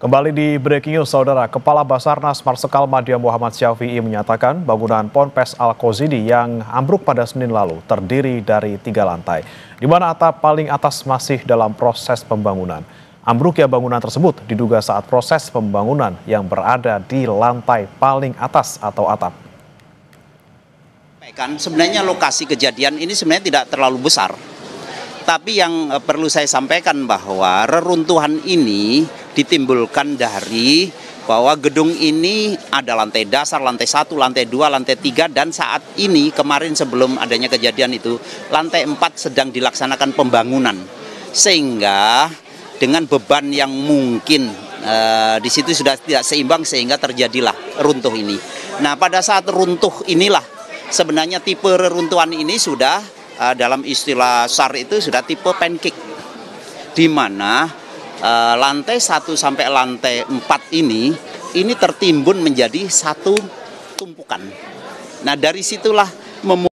Kembali di Breaking News, Saudara. Kepala Basarnas Marsikal Madya Muhammad Syafi'i menyatakan bangunan Ponpes Al-Qozidi yang ambruk pada Senin lalu terdiri dari 3 lantai, di mana atap paling atas masih dalam proses pembangunan. Ambruknya bangunan tersebut diduga saat proses pembangunan yang berada di lantai paling atas atau atap. Sebenarnya lokasi kejadian ini sebenarnya tidak terlalu besar. Tapi yang perlu saya sampaikan bahwa reruntuhan ini ditimbulkan dari bahwa gedung ini ada lantai dasar, lantai 1, lantai 2, lantai 3, dan saat ini kemarin sebelum adanya kejadian itu lantai 4 sedang dilaksanakan pembangunan. Sehingga dengan beban yang mungkin di situ sudah tidak seimbang sehingga terjadilah runtuh ini. Nah, pada saat runtuh inilah sebenarnya tipe reruntuhan ini sudah dalam istilah SAR itu sudah tipe pancake, di mana lantai 1 sampai lantai 4 ini tertimbun menjadi satu tumpukan. Nah, dari situlah memungkinkan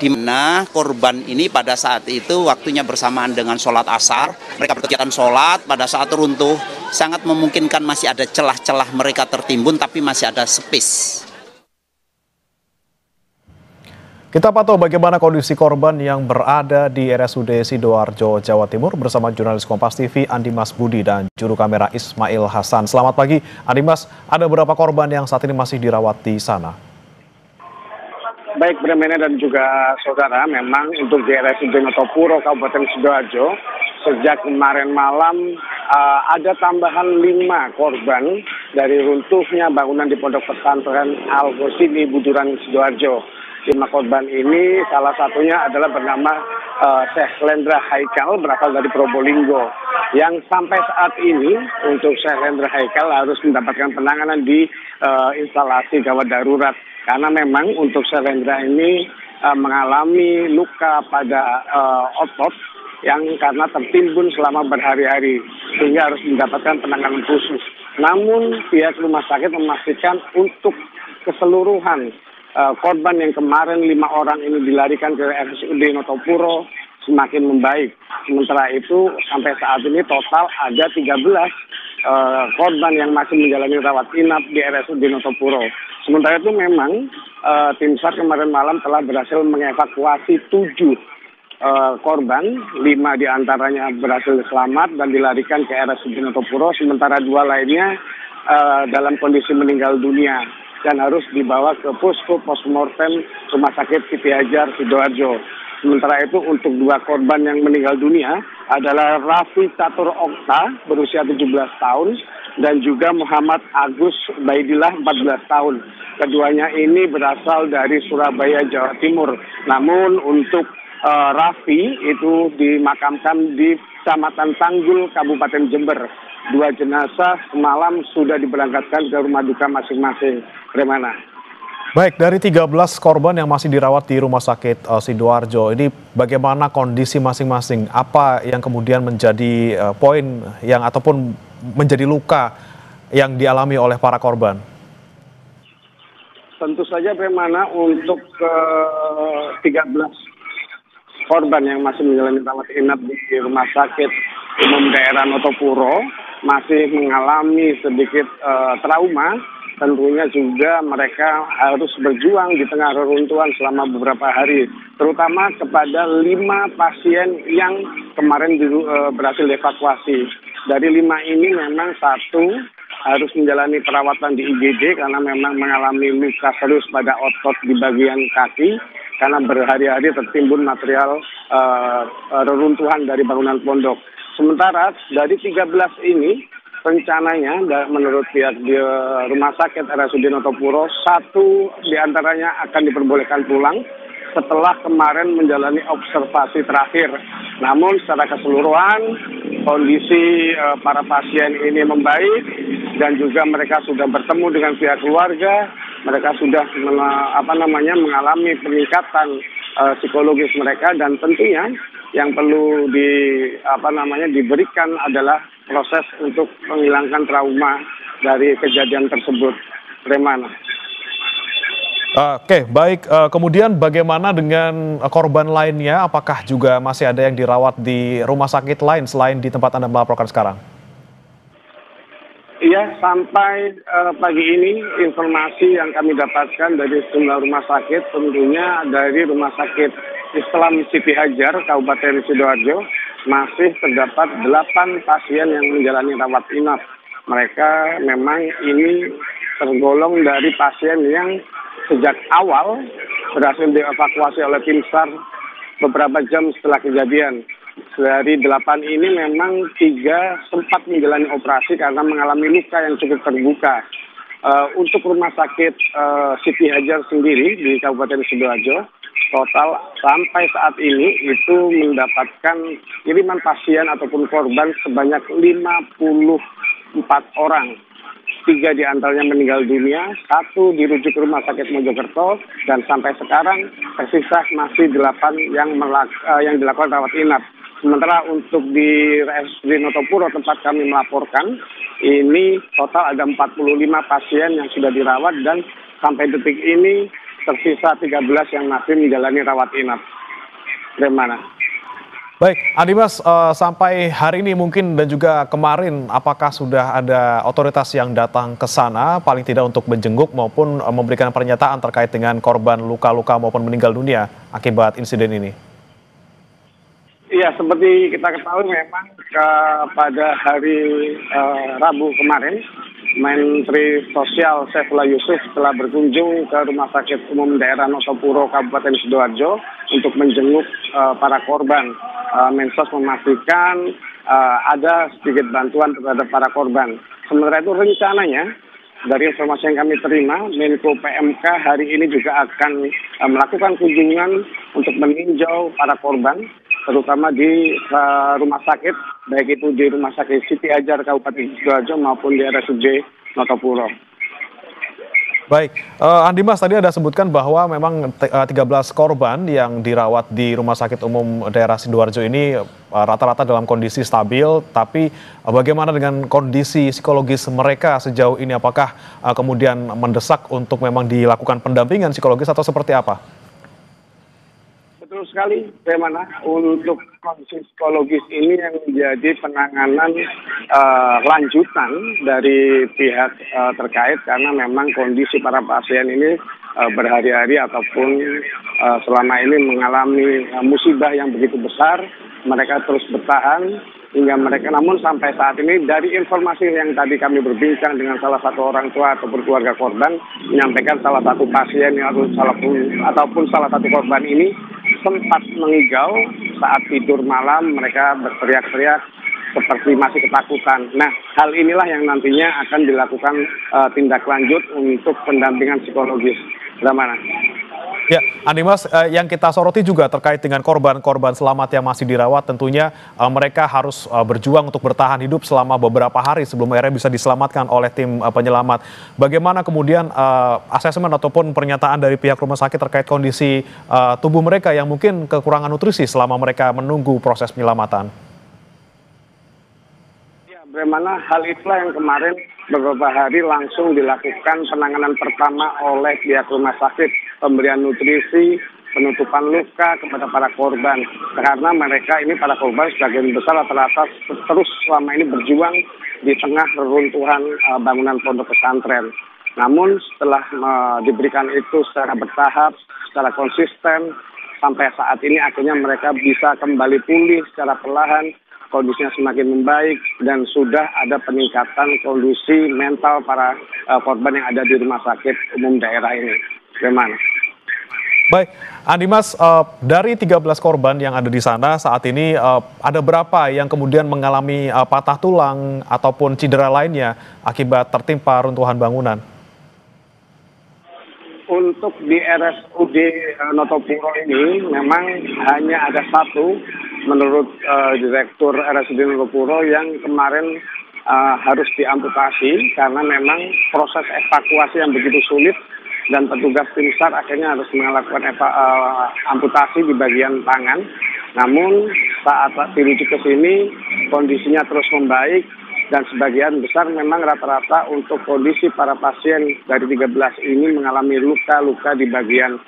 di mana korban ini pada saat itu waktunya bersamaan dengan sholat asar, mereka berkegiatan sholat pada saat runtuh, sangat memungkinkan masih ada celah-celah mereka tertimbun tapi masih ada space. Kita pantau bagaimana kondisi korban yang berada di RSUD Sidoarjo, Jawa Timur bersama jurnalis Kompas TV Andi Mas Budi dan juru kamera Ismail Hasan. Selamat pagi, Andi Mas. Ada berapa korban yang saat ini masih dirawat di sana? Baik, Bremena dan juga saudara, memang untuk di RSUD Notopuro, Kabupaten Sidoarjo, sejak kemarin malam ada tambahan 5 korban dari runtuhnya bangunan di Pondok Pesantren Al-Qozidi, Buduran, Sidoarjo. 5 korban ini salah satunya adalah bernama Syekh Lendra Haikal, berasal dari Probolinggo, yang sampai saat ini untuk Syekh Lendra Haikal harus mendapatkan penanganan di instalasi gawat darurat, karena memang untuk Syekh Lendra ini mengalami luka pada otot yang karena tertimbun selama berhari-hari sehingga harus mendapatkan penanganan khusus. Namun pihak rumah sakit memastikan untuk keseluruhan korban yang kemarin 5 orang ini dilarikan ke RSUD Notopuro semakin membaik. Sementara itu sampai saat ini total ada 13 korban yang masih menjalani rawat inap di RSUD Notopuro. Sementara itu memang tim SAR kemarin malam telah berhasil mengevakuasi 7 korban, 5 diantaranya berhasil selamat dan dilarikan ke RSUD Notopuro, sementara 2 lainnya dalam kondisi meninggal dunia dan harus dibawa ke posko postmortem Rumah Sakit Siti Hajar Sidoarjo. Sementara itu untuk 2 korban yang meninggal dunia adalah Raffi Catur Okta berusia 17 tahun dan juga Muhammad Agus Baidillah 14 tahun. Keduanya ini berasal dari Surabaya, Jawa Timur. Namun untuk Raffi itu dimakamkan di Kecamatan Tanggul, Kabupaten Jember. 2 jenazah semalam sudah diberangkatkan ke rumah duka masing-masing. Bagaimana? Baik, dari 13 korban yang masih dirawat di Rumah Sakit Sidoarjo, ini bagaimana kondisi masing-masing? Apa yang kemudian menjadi poin yang ataupun menjadi luka yang dialami oleh para korban? Tentu saja bagaimana untuk 13 korban yang masih menjalani rawat inap di Rumah Sakit Umum Daerah Notopuro masih mengalami sedikit trauma. Tentunya juga mereka harus berjuang di tengah reruntuhan selama beberapa hari, terutama kepada 5 pasien yang kemarin berhasil dievakuasi. Dari 5 ini memang 1 harus menjalani perawatan di IGD karena memang mengalami luka serius pada otot di bagian kaki karena berhari-hari tertimbun material reruntuhan dari bangunan pondok. Sementara dari 13 ini rencananya menurut pihak di Rumah Sakit RSUD Notopuro, 1 diantaranya akan diperbolehkan pulang setelah kemarin menjalani observasi terakhir. Namun secara keseluruhan kondisi para pasien ini membaik dan juga mereka sudah bertemu dengan pihak keluarga. Mereka sudah mengalami peningkatan psikologis mereka, dan tentunya yang perlu diberikan adalah proses untuk menghilangkan trauma dari kejadian tersebut. Bagaimana? Oke, baik. Kemudian bagaimana dengan korban lainnya? Apakah juga masih ada yang dirawat di rumah sakit lain selain di tempat Anda melaporkan sekarang? Iya, sampai pagi ini informasi yang kami dapatkan dari sejumlah rumah sakit, tentunya dari Rumah Sakit Islam Siti Hajar, Kabupaten Sidoarjo, masih terdapat 8 pasien yang menjalani rawat inap. Mereka memang ini tergolong dari pasien yang sejak awal berhasil dievakuasi oleh tim SAR beberapa jam setelah kejadian. Dari 8 ini memang 3 sempat menjalani operasi karena mengalami luka yang cukup terbuka. Untuk Rumah Sakit Siti Hajar sendiri di Kabupaten Sidoarjo, total sampai saat ini itu mendapatkan kiriman pasien ataupun korban sebanyak 54 orang. 3 diantaranya meninggal dunia, 1 dirujuk ke Rumah Sakit Mojokerto, dan sampai sekarang tersisa masih 8 yang dilakukan rawat inap. Sementara untuk di RSUD Notopuro tempat kami melaporkan, ini total ada 45 pasien yang sudah dirawat dan sampai detik ini tersisa 13 yang masih menjalani rawat inap. Bagaimana? Baik, Adimas, sampai hari ini mungkin dan juga kemarin, apakah sudah ada otoritas yang datang ke sana, paling tidak untuk menjenguk maupun memberikan pernyataan terkait dengan korban luka-luka maupun meninggal dunia akibat insiden ini? Iya, seperti kita ketahui memang pada hari Rabu kemarin, Menteri Sosial Saifullah Yusuf telah berkunjung ke Rumah Sakit Umum Daerah Notopuro, Kabupaten Sidoarjo untuk menjenguk para korban. Mensos memastikan ada sedikit bantuan terhadap para korban. Sementara itu rencananya, dari informasi yang kami terima, Menko PMK hari ini juga akan melakukan kunjungan untuk meninjau para korban, terutama di rumah sakit, baik itu di Rumah Sakit Siti Hajar Kabupaten Sidoarjo maupun di RSUD Notopuro. Baik, Andi Mas tadi ada sebutkan bahwa memang 13 korban yang dirawat di Rumah Sakit Umum Daerah Sidoarjo ini rata-rata dalam kondisi stabil, tapi bagaimana dengan kondisi psikologis mereka sejauh ini? Apakah kemudian mendesak untuk memang dilakukan pendampingan psikologis atau seperti apa? Betul sekali, bagaimana untuk kondisi psikologis ini yang menjadi penanganan lanjutan dari pihak terkait, karena memang kondisi para pasien ini berhari-hari ataupun selama ini mengalami musibah yang begitu besar. Mereka terus bertahan hingga mereka, namun sampai saat ini dari informasi yang tadi kami berbincang dengan salah satu orang tua ataupun keluarga korban, menyampaikan salah satu pasien ataupun salah satu korban ini sempat mengigau saat tidur malam. Mereka berteriak-teriak seperti masih ketakutan. Nah, hal inilah yang nantinya akan dilakukan tindak lanjut untuk pendampingan psikologis. Bagaimana? Ya, Andi Mas, yang kita soroti juga terkait dengan korban-korban selamat yang masih dirawat, tentunya mereka harus berjuang untuk bertahan hidup selama beberapa hari sebelum akhirnya bisa diselamatkan oleh tim penyelamat. Bagaimana kemudian asesmen ataupun pernyataan dari pihak rumah sakit terkait kondisi tubuh mereka yang mungkin kekurangan nutrisi selama mereka menunggu proses penyelamatan? Ya, bagaimana hal itulah yang kemarin beberapa hari langsung dilakukan penanganan pertama oleh pihak rumah sakit, pemberian nutrisi, penutupan luka kepada para korban. Karena mereka ini, para korban sebagian besar rata-rata terus selama ini berjuang di tengah reruntuhan bangunan pondok pesantren. Namun setelah diberikan itu secara bertahap, secara konsisten, sampai saat ini akhirnya mereka bisa kembali pulih secara perlahan, kondisinya semakin membaik, dan sudah ada peningkatan kondisi mental para korban yang ada di rumah sakit umum daerah ini. Bagaimana? Baik, Andi Mas, dari 13 korban yang ada di sana saat ini, ada berapa yang kemudian mengalami patah tulang ataupun cedera lainnya akibat tertimpa runtuhan bangunan? Untuk di RSUD Notopuro ini memang hanya ada 1 menurut Direktur RSUD Notopuro yang kemarin harus diamputasi karena memang proses evakuasi yang begitu sulit dan petugas tim SAR akhirnya harus melakukan amputasi di bagian tangan. Namun saat dirujuk ke sini kondisinya terus membaik. Dan sebagian besar memang rata-rata untuk kondisi para pasien dari 13 ini mengalami luka-luka di bagian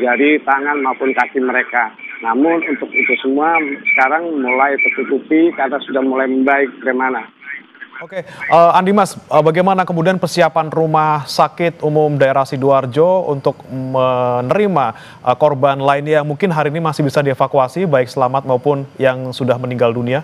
jari, tangan maupun kaki mereka. Namun untuk itu semua sekarang mulai tertutupi karena sudah mulai membaik. Bagaimana? Oke, Andi Mas, bagaimana kemudian persiapan Rumah Sakit Umum Daerah Sidoarjo untuk menerima korban lainnya yang mungkin hari ini masih bisa dievakuasi, baik selamat maupun yang sudah meninggal dunia?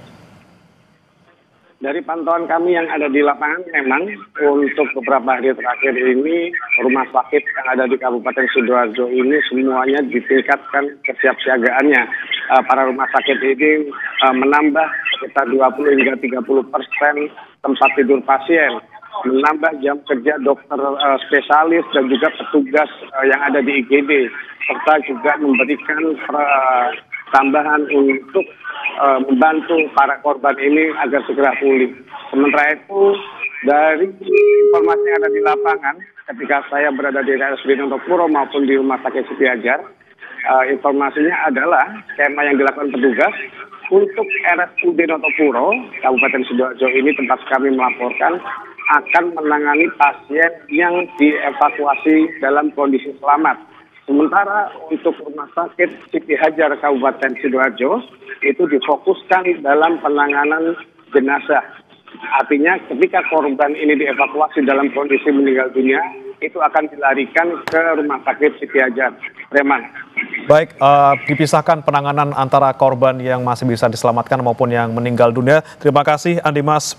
Dari pantauan kami yang ada di lapangan, memang untuk beberapa hari terakhir ini rumah sakit yang ada di Kabupaten Sidoarjo ini semuanya ditingkatkan kesiapsiagaannya. Para rumah sakit ini menambah sekitar 20 hingga 30% tempat tidur pasien, menambah jam kerja dokter spesialis dan juga petugas yang ada di IGD, serta juga memberikan tambahan untuk membantu para korban ini agar segera pulih. Sementara itu, dari informasi yang ada di lapangan, ketika saya berada di RSUD Notopuro maupun di Rumah Sakit Siti Hajar, informasinya adalah skema yang dilakukan petugas untuk RSUD Notopuro, Kabupaten Sidoarjo ini tempat kami melaporkan, akan menangani pasien yang dievakuasi dalam kondisi selamat. Sementara untuk Rumah Sakit Siti Hajar Kabupaten Sidoarjo itu difokuskan dalam penanganan jenazah. Artinya ketika korban ini dievakuasi dalam kondisi meninggal dunia, itu akan dilarikan ke Rumah Sakit Siti Hajar. Reman. Baik, dipisahkan penanganan antara korban yang masih bisa diselamatkan maupun yang meninggal dunia. Terima kasih Andi Mas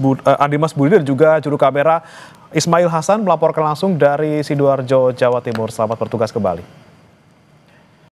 Budi dan juga juru kamera Ismail Hasan melaporkan langsung dari Sidoarjo, Jawa Timur. Selamat bertugas kembali.